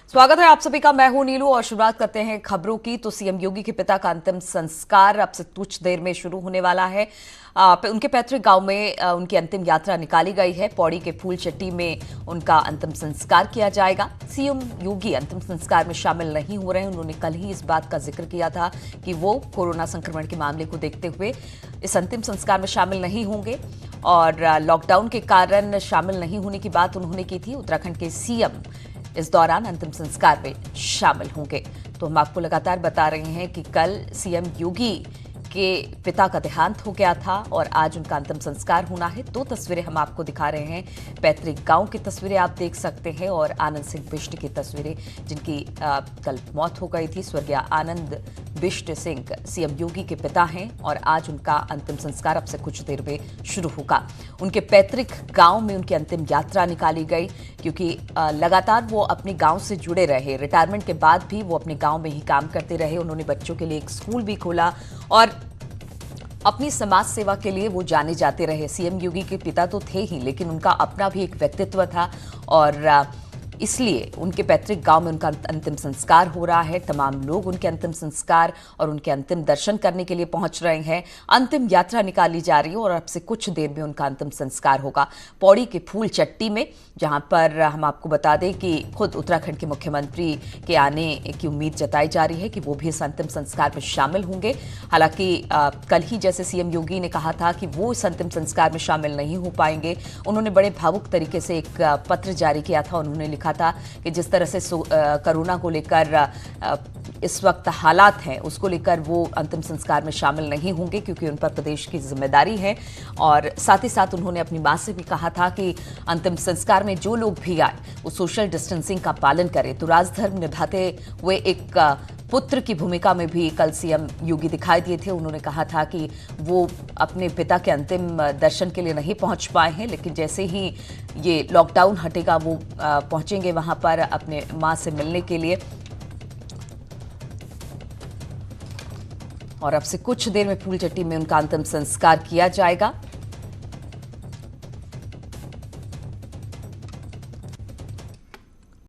स्वागत है आप सभी का। मैं हूं नीलू और शुरुआत करते हैं खबरों की। तो सीएम योगी के पिता का अंतिम संस्कार अब से कुछ देर में शुरू होने वाला है। उनके पैतृक गांव में उनकी अंतिम यात्रा निकाली गई है। पौड़ी के फूलचट्टी में उनका अंतिम संस्कार किया जाएगा। सीएम योगी अंतिम संस्कार में शामिल नहीं हो रहे हैं। उन्होंने कल ही इस बात का जिक्र किया था कि वो कोरोना संक्रमण के मामले को देखते हुए इस अंतिम संस्कार में शामिल नहीं होंगे और लॉकडाउन के कारण शामिल नहीं होने की बात उन्होंने की थी। उत्तराखंड के सीएम इस दौरान अंतिम संस्कार में शामिल होंगे। तो हम आपको लगातार बता रहे हैं कि कल सीएम योगी के पिता का देहांत हो गया था और आज उनका अंतिम संस्कार होना है। दो तस्वीरें हम आपको दिखा रहे हैं। पैतृक गांव की तस्वीरें आप देख सकते हैं और आनंद सिंह बिष्ट की तस्वीरें, जिनकी कल मौत हो गई थी। स्वर्गीय आनंद बिष्ट सिंह सीएम योगी के पिता हैं और आज उनका अंतिम संस्कार अब से कुछ देर में शुरू होगा। उनके पैतृक गांव में उनकी अंतिम यात्रा निकाली गई, क्योंकि लगातार वो अपने गांव से जुड़े रहे। रिटायरमेंट के बाद भी वो अपने गांव में ही काम करते रहे। उन्होंने बच्चों के लिए एक स्कूल भी खोला और अपनी समाज सेवा के लिए वो जाने जाते रहे। सीएम योगी के पिता तो थे ही, लेकिन उनका अपना भी एक व्यक्तित्व था और इसलिए उनके पैतृक गांव में उनका अंतिम संस्कार हो रहा है। तमाम लोग उनके अंतिम संस्कार और उनके अंतिम दर्शन करने के लिए पहुंच रहे हैं। अंतिम यात्रा निकाली जा रही है और अब से कुछ देर में उनका अंतिम संस्कार होगा पौड़ी के फूलचट्टी में, जहां पर हम आपको बता दें कि खुद उत्तराखंड के मुख्यमंत्री के आने की उम्मीद जताई जा रही है कि वो भी इस अंतिम संस्कार में शामिल होंगे। हालांकि कल ही जैसे सीएम योगी ने कहा था कि वो इस अंतिम संस्कार में शामिल नहीं हो पाएंगे। उन्होंने बड़े भावुक तरीके से एक पत्र जारी किया था। उन्होंने लिखा था कि जिस तरह से कोरोना को लेकर इस वक्त हालात हैं, उसको लेकर वो अंतिम संस्कार में शामिल नहीं होंगे, क्योंकि उन पर प्रदेश की जिम्मेदारी है। और साथ ही साथ उन्होंने अपनी मां से भी कहा था कि अंतिम संस्कार में जो लोग भी आए वो सोशल डिस्टेंसिंग का पालन करें। तो राजधर्म निभाते हुए एक पुत्र की भूमिका में भी कल सीएम योगी दिखाई दिए थे। उन्होंने कहा था कि वो अपने पिता के अंतिम दर्शन के लिए नहीं पहुंच पाए हैं, लेकिन जैसे ही ये लॉकडाउन हटेगा वो पहुंचेंगे वहां पर अपने मां से मिलने के लिए। और अब से कुछ देर में फूलचट्टी में उनका अंतिम संस्कार किया जाएगा।